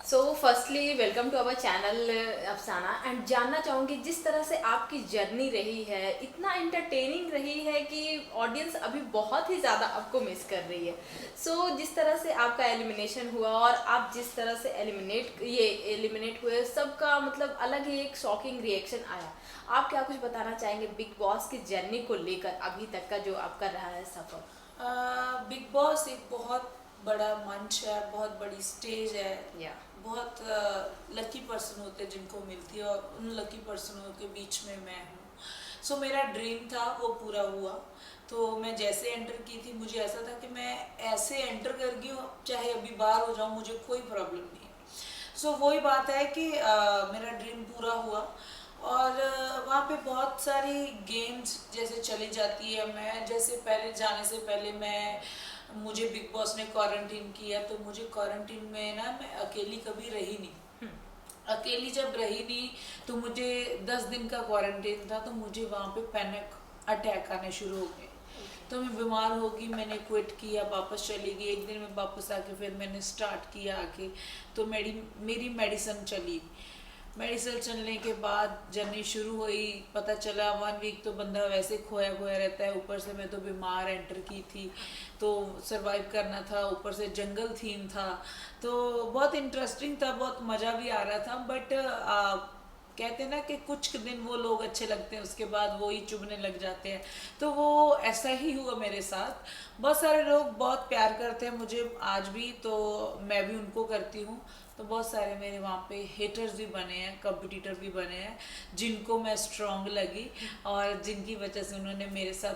So firstly welcome to our channel Afsana and जानना चाहूँगी जिस तरह से आपकी जर्नी रही है इतना एंटरटेनिंग रही है कि ऑडियंस अभी बहुत ही ज़्यादा आपको मिस कर रही है। जिस तरह से आपका एलिमिनेशन हुआ और आप जिस तरह से एलिमिनेट हुए सबका मतलब अलग ही एक शॉकिंग रिएक्शन आया। आप क्या कुछ बताना चाहेंगे बिग बॉस की जर्नी को लेकर अभी तक का जो आपका रहा है सफ़र? बिग बॉस एक बहुत बड़ा मंच है, बहुत बड़ी स्टेज है। या बहुत लकी पर्सन होते हैं जिनको मिलती है और उन लकी पर्सनों के बीच में मैं हूँ। मेरा ड्रीम था वो पूरा हुआ। तो मैं जैसे एंटर की थी मुझे ऐसा था कि मैं ऐसे एंटर कर गई हूँ, चाहे अभी बाहर हो जाऊँ मुझे कोई प्रॉब्लम नहीं है। वही बात है कि मेरा ड्रीम पूरा हुआ। और वहाँ पे बहुत सारी गेम्स जैसे चली जाती है। मैं जैसे पहले जाने से पहले मुझे बिग बॉस ने क्वारंटीन किया, तो मुझे क्वारंटीन में ना मैं अकेली कभी रही नहीं। अकेली जब रही नहीं तो मुझे 10 दिन का क्वारंटीन था, तो मुझे वहाँ पे पैनिक अटैक आने शुरू हो गए। तो मैं बीमार हो गई, मैंने क्विट किया, वापस चली गई। एक दिन में वापस आके फिर मैंने स्टार्ट किया आके। तो मेरी मेडिसिन चली। मेडिसिन चलने के बाद जर्नी शुरू हुई। पता चला 1 वीक तो बंदा वैसे खोया खोया रहता है। ऊपर से मैं तो बीमार एंटर की थी, तो सरवाइव करना था। ऊपर से जंगल थीम था, तो बहुत इंटरेस्टिंग था, बहुत मज़ा भी आ रहा था। बट कहते हैं ना कि कुछ दिन वो लोग अच्छे लगते हैं, उसके बाद वो ही चुभने लग जाते हैं। तो वो ऐसा ही हुआ मेरे साथ। बहुत सारे लोग बहुत प्यार करते हैं मुझे आज भी, तो मैं भी उनको करती हूँ। तो बहुत सारे मेरे वहाँ पे हेटर्स भी बने हैं, कंपटीटर भी बने हैं, जिनको मैं स्ट्रांग लगी और जिनकी वजह से उन्होंने मेरे साथ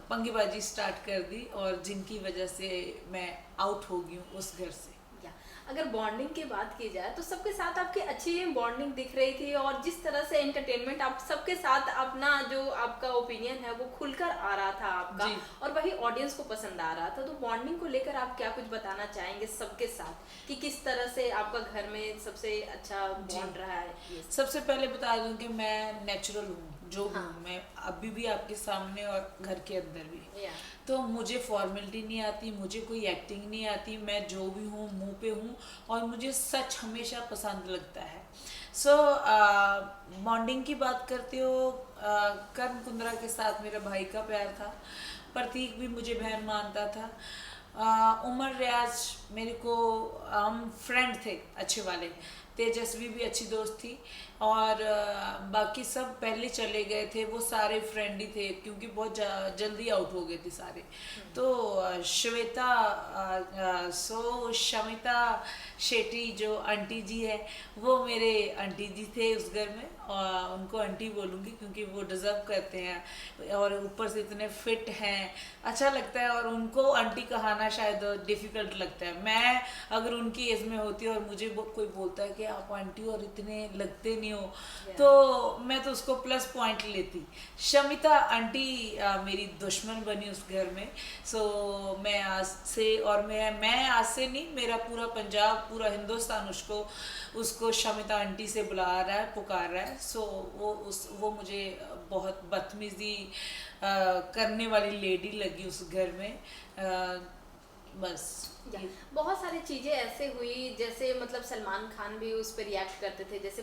पंगेबाजी स्टार्ट कर दी, और जिनकी वजह से मैं आउट हो गई हूँ उस घर से। या अगर बॉन्डिंग की बात की जाए तो सबके साथ आपकी अच्छी बॉन्डिंग दिख रही थी और जिस तरह से एंटरटेनमेंट आप सबके साथ अपना जो आपका ओपिनियन है वो खुलकर आ रहा था आपका, जी। और वही ऑडियंस को पसंद आ रहा था। तो बॉन्डिंग को लेकर आप क्या कुछ बताना चाहेंगे सबके साथ कि किस तरह से आपका घर में सबसे अच्छा जी। बॉन्ड रहा है ये सबसे पहले बता दूं कि मैं नेचुरल हूँ, जो हूँ हाँ। मैं अभी भी आपके सामने और घर के अंदर भी। या तो मुझे फॉर्मेलिटी नहीं आती, मुझे कोई एक्टिंग नहीं आती। मैं जो भी हूँ मुंह पे हूँ, और मुझे सच हमेशा पसंद लगता है। बॉन्डिंग की बात करते हो, कर्ण कुंद्रा के साथ मेरा भाई का प्यार था। प्रतीक भी मुझे बहन मानता था। उमर रियाज मेरे को, हम फ्रेंड थे अच्छे वाले। तेजस्वी भी अच्छी दोस्त थी। और बाकी सब पहले चले गए थे, वो सारे फ्रेंड ही थे क्योंकि बहुत जल्दी आउट हो गए थे सारे। तो शमिता शेट्टी जो आंटी जी है, वो मेरे आंटी जी थे उस घर में, और उनको आंटी बोलूँगी क्योंकि वो डिज़र्व करते हैं और ऊपर से इतने फिट हैं। अच्छा लगता है, और उनको आंटी कहना शायद डिफ़िकल्ट लगता है। मैं अगर उनकी एज में होती और मुझे कोई बोलता है कि आप आंटी और इतने लगते नहीं हो, तो मैं तो उसको प्लस पॉइंट लेती। शमिता आंटी मेरी दुश्मन बनी उस घर में। मैं आज से, और मैं आज से नहीं, मेरा पूरा पंजाब, पूरा हिंदुस्तान उसको उसको शमिता आंटी से बुला रहा है, पुकार रहा है। वो मुझे बहुत बदतमीजी करने वाली लेडी लगी उस घर में। बस ये। बहुत सारी चीज़ें ऐसे हुई, जैसे मतलब सलमान खान भी उस पर रिएक्ट करते थे, जैसे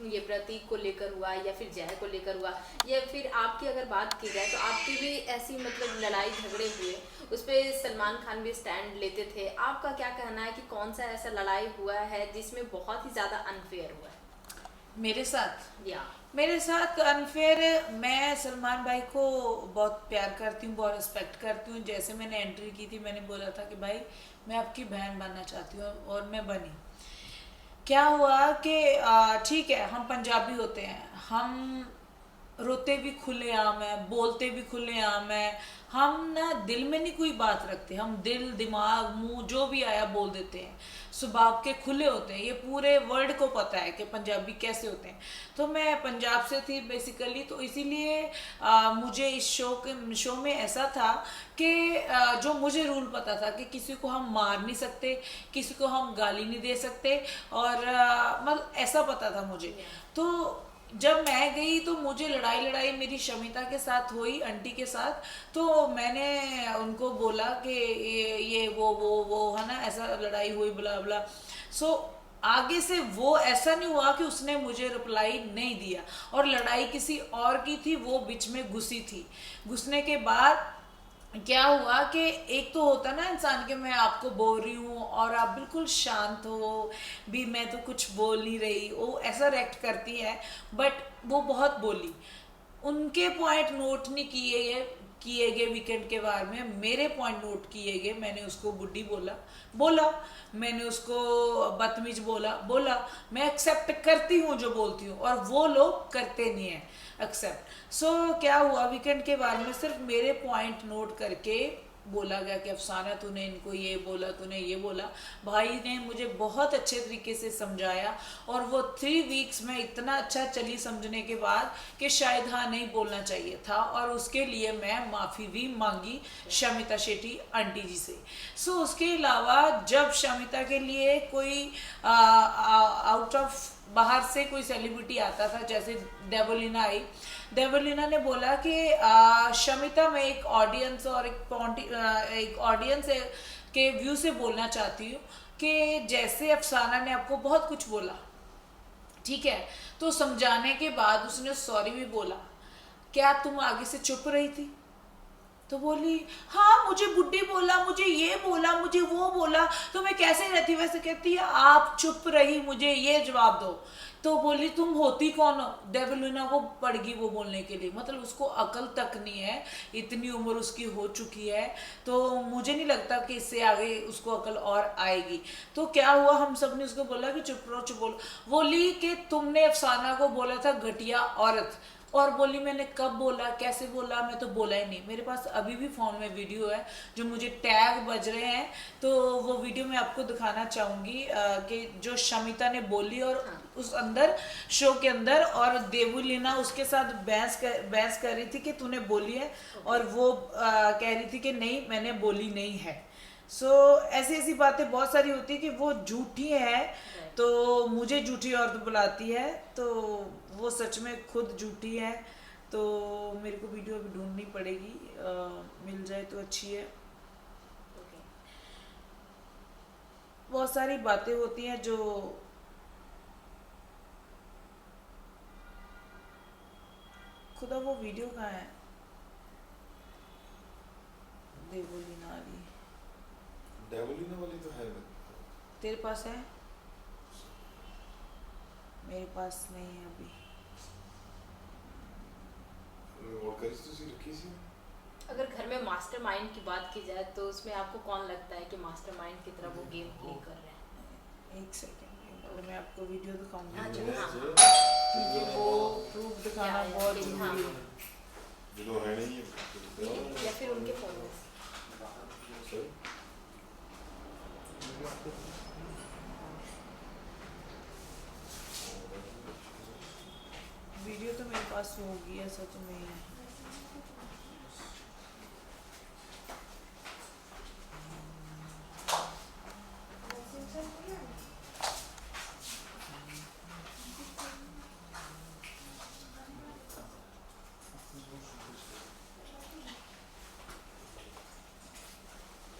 ये प्रतीक को लेकर हुआ या फिर जय को लेकर हुआ, या फिर आपकी अगर बात की जाए तो आपकी भी ऐसी मतलब लड़ाई झगड़े हुए, उस पर सलमान खान भी स्टैंड लेते थे। आपका क्या कहना है कि कौन सा ऐसा लड़ाई हुआ है जिसमें बहुत ही ज़्यादा अनफेयर हुआ है? मेरे साथ या मेरे साथ अनफेयर, मैं सलमान भाई को बहुत प्यार करती हूँ, बहुत रिस्पेक्ट करती हूँ। जैसे मैंने एंट्री की थी मैंने बोला था कि भाई मैं आपकी बहन बनना चाहती हूँ, और मैं बनी। क्या हुआ कि ठीक है, हम पंजाबी होते हैं, हम रोते भी खुले आम है, बोलते भी खुले आम है। हम ना दिल में नहीं कोई बात रखते, हम दिल दिमाग मुंह जो भी आया बोल देते हैं। स्वभाव के खुले होते हैं, ये पूरे वर्ल्ड को पता है कि पंजाबी कैसे होते हैं। तो मैं पंजाब से थी बेसिकली, तो इसीलिए मुझे इस शो में ऐसा था कि जो मुझे रूल पता था कि किसी को हम मार नहीं सकते, किसी को हम गाली नहीं दे सकते, और मतलब ऐसा पता था मुझे। तो जब मैं गई तो मुझे लड़ाई मेरी शमिता के साथ हुई, आंटी के साथ। तो मैंने उनको बोला कि ये वो है ना, ऐसा लड़ाई हुई बुला बुला। सो आगे से वो ऐसा नहीं हुआ कि उसने मुझे रिप्लाई नहीं दिया, और लड़ाई किसी और की थी, वो बीच में घुसी थी। घुसने के बाद क्या हुआ कि एक तो होता ना इंसान के, मैं आपको बोल रही हूँ और आप बिल्कुल शांत हो भी, मैं तो कुछ बोल नहीं रही, वो ऐसा रिएक्ट करती है। बट वो बहुत बोली, उनके पॉइंट नोट नहीं किए गए वीकेंड के बारे में, मेरे पॉइंट नोट किए गए। मैंने उसको बुड्ढी बोला, मैंने उसको बदतमीज बोला। मैं एक्सेप्ट करती हूँ जो बोलती हूँ, और वो लोग करते नहीं है एक्सेप्ट। सो क्या हुआ, वीकेंड के बारे में सिर्फ मेरे पॉइंट नोट करके बोला गया कि अफसाना तूने इनको ये बोला, तूने ये बोला। भाई ने मुझे बहुत अच्छे तरीके से समझाया, और वो 3 वीक्स में इतना अच्छा चली समझने के बाद कि शायद हाँ नहीं बोलना चाहिए था, और उसके लिए मैं माफ़ी भी मांगी शमिता शेट्टी आंटी जी से। सो उसके अलावा जब शमिता के लिए कोई आउट ऑफ बाहर से कोई सेलिब्रिटी आता था, जैसे देवलीना आई, देवलीना ने बोला कि शमिता, मैं एक ऑडियंस और एक ऑडियंस के व्यू से बोलना चाहती हूँ कि जैसे अफसाना ने आपको बहुत कुछ बोला, ठीक है, तो समझाने के बाद उसने सॉरी भी बोला, क्या तुम आगे से चुप रही थी? तो बोली हाँ, मुझे बुड्ढी बोला, मुझे ये बोला, मुझे वो बोला, तो मैं कैसे रहती? वैसे कहती है आप चुप रही, मुझे ये जवाब दो। तो बोली तुम होती कौन हो? डेविलिना को पड़ गई वो बोलने के लिए, मतलब उसको अकल तक नहीं है, इतनी उम्र उसकी हो चुकी है, तो मुझे नहीं लगता कि इससे आगे उसको अकल और आएगी। तो क्या हुआ, हम सब ने उसको बोला कि चुप रहो, चुप बोलो। बोली कि तुमने अफसाना को बोला था घटिया औरत, और बोली मैंने कब बोला, कैसे बोला, मैं तो बोला ही नहीं। मेरे पास अभी भी फ़ोन में वीडियो है, जो मुझे टैग बज रहे हैं, तो वो वीडियो मैं आपको दिखाना चाहूँगी कि जो शमिता ने बोली, और उस अंदर शो के अंदर, और देवलीना उसके साथ बहस कर रही थी कि तूने बोली है, और वो कह रही थी कि नहीं मैंने बोली नहीं है। सो ऐसी ऐसी बातें बहुत सारी होती है कि वो झूठी है, तो मुझे झूठी औरत बुलाती है, तो वो सच में खुद झूठी है। तो मेरे को वीडियो अभी ढूंढनी पड़ेगी, मिल जाए तो अच्छी है। बहुत सारी बातें होती हैं जो खुदा, वो वीडियो कहाँ है? देवलीना वाली, डेवलिना वाली तो है, तेरे पास है? मेरे पास नहीं है अभी। और करिस तो सी रखी सी। अगर घर में मास्टरमाइंड की बात की जाए तो उसमें आपको कौन लगता है कि मास्टरमाइंड की तरह वो गेम प्ले कर रहे हैं? एक सेकेंड, अगर मैं आपको वीडियो दिखाऊंगी, हाँ, क्योंकि वो प्रूफ दिखाना बहुत जरूरी है। जो है नहीं है, या फिर उनके फोन में। वीडियो तो मेरे पास होगी, ऐसा तो नहीं है।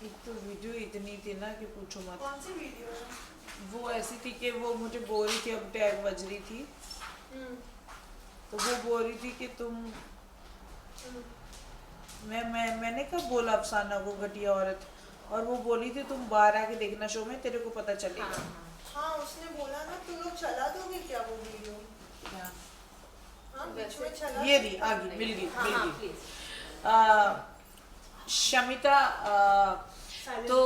एक तो वीडियो इतनी थी ना कि पूछो मत। कौन सी वीडियो है? वो ऐसी थी कि वो मुझे बोल रही थी, अब टैग बज रही थी, तो वो बोल रही थी कि तुम मैंने कब बोला अफसाना को घटिया औरत, और वो बोली थी तुम बाहर आके देखना शो में, तेरे को पता चलेगा। हाँ, उसने बोला ना तुम लोग चला दोगे क्या वो वीडियो? हाँ, हाँ, बीच में चला ये दो। रही आ गई, मिल गई, हाँ, मिल हाँ, गई। प्लीज। शमिता तो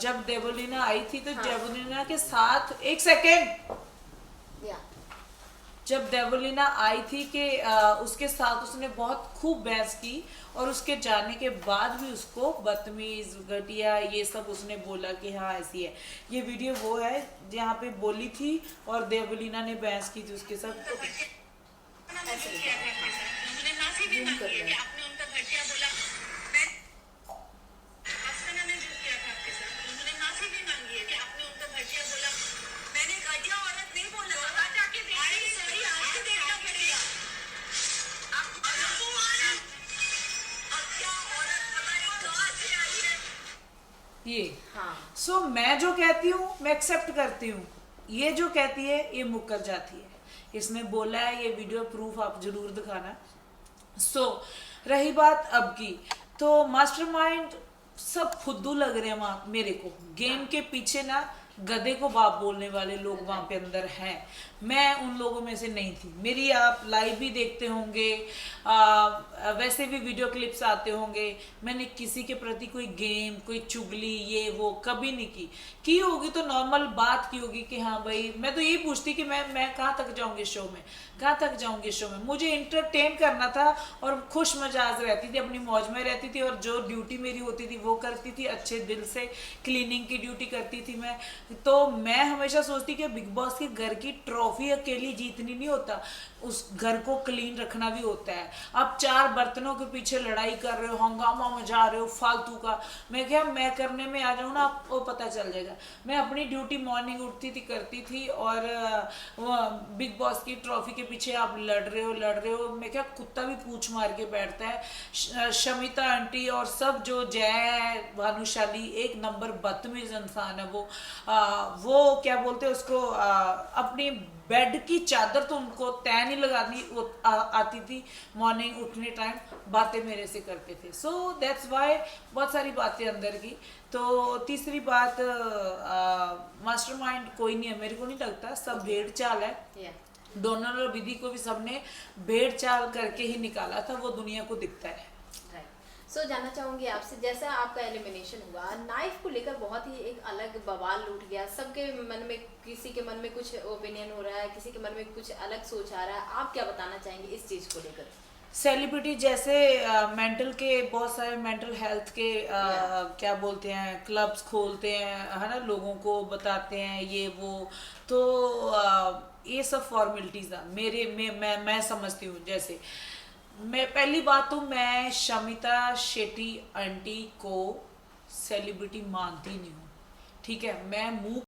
जब देवलीना आई थी, तो हाँ। देवलीना के साथ, एक सेकेंड, या जब देवलीना आई थी कि उसके साथ उसने बहुत खूब बहस की, और उसके जाने के बाद भी उसको बदतमीज, घटिया, ये सब उसने बोला कि हाँ ऐसी है। ये वीडियो वो है जहाँ पे बोली थी और देवलीना ने बहस की थी उसके साथ। ऐसे उन्होंने माफी भी जूम कर मांगी है लो। कि आपने उनका घटिया बोला। मैं अफसाना ने जो किया था आपके साथ, उन्होंने माफी भी मांगी है कि आपने उनका घटिया बोला। मैंने घटिया औरत नहीं बोला। जाके देखिए, सॉरी, आपको देखना सो मैं जो कहती हूँ मैं एक्सेप्ट करती हूँ, ये जो कहती है ये मुकर जाती है। इसने बोला है, ये वीडियो प्रूफ आप जरूर दिखाना। सो रही बात अब की, तो मास्टरमाइंड सब फुद्दू लग रहे हैं वहाँ मेरे को। गेम के पीछे ना गधे को बाप बोलने वाले लोग वहाँ पे अंदर हैं। मैं उन लोगों में से नहीं थी। मेरी आप लाइव भी देखते होंगे, वैसे भी वीडियो क्लिप्स आते होंगे। मैंने किसी के प्रति कोई गेम, कोई चुगली ये वो कभी नहीं की होगी तो नॉर्मल बात की होगी कि हाँ भाई, मैं तो यही पूछती कि मैं कहाँ तक जाऊंगी शो में, कहाँ तक जाऊंगी शो में। मुझे इंटरटेन करना था और खुश मिजाज रहती थी, अपनी मौज में रहती थी, और जो ड्यूटी मेरी होती थी वो करती थी अच्छे दिल से। क्लीनिंग की ड्यूटी करती थी मैं। तो मैं हमेशा सोचती कि बिग बॉस के घर की ट्रॉफी अकेली जीतनी नहीं होता, उस घर को क्लीन रखना भी होता है। आप 4 बर्तनों के पीछे लड़ाई कर रहे हो, हंगामा मचा रहे हो फालतू का। मैं क्या, मैं करने में आ जाऊँ ना, आपको पता चल जाएगा। मैं अपनी ड्यूटी मॉर्निंग उठती थी करती थी, और बिग बॉस की ट्रॉफी के पीछे आप लड़ रहे हो। मैं क्या, कुत्ता भी पूछ मार के बैठता है। शमिता आंटी और सब जो जय है, भानुशाली, एक नंबर बदतमीज इंसान है वो क्या बोलते हैं उसको, अपनी बेड की चादर तो उनको तय नहीं लगानी आती थी। मॉर्निंग उठने टाइम बातें मेरे से करते थे। सो दैट्स वाई बहुत सारी बातें अंदर की। तो तीसरी बात, मास्टरमाइंड कोई नहीं है, मेरे को नहीं लगता, सब भेड़ चाल है। डोनाल्ड और विधि को भी सबने भेड़ चाल करके ही निकाला था, वो दुनिया को दिखता है। सो जानना चाहूंगी आपसे, जैसा आपका एलिमिनेशन हुआ, नाइफ को लेकर बहुत ही एक अलग बवाल उठ गया। सबके मन में, किसी के मन में कुछ ओपिनियन हो रहा है, किसी के मन में कुछ अलग सोच आ रहा है। आप क्या बताना चाहेंगे इस चीज को लेकर? सेलिब्रिटी जैसे मेंटल के बहुत सारे मेंटल हेल्थ के क्या बोलते हैं, क्लब्स खोलते हैं, है ना, लोगों को बताते हैं ये वो। तो ये सब फॉर्मेलिटीज मैं समझती हूँ। जैसे मैं पहली बात तो मैं शमिता शेट्टी आंटी को सेलिब्रिटी मानती नहीं हूँ, ठीक है। मैं मुंह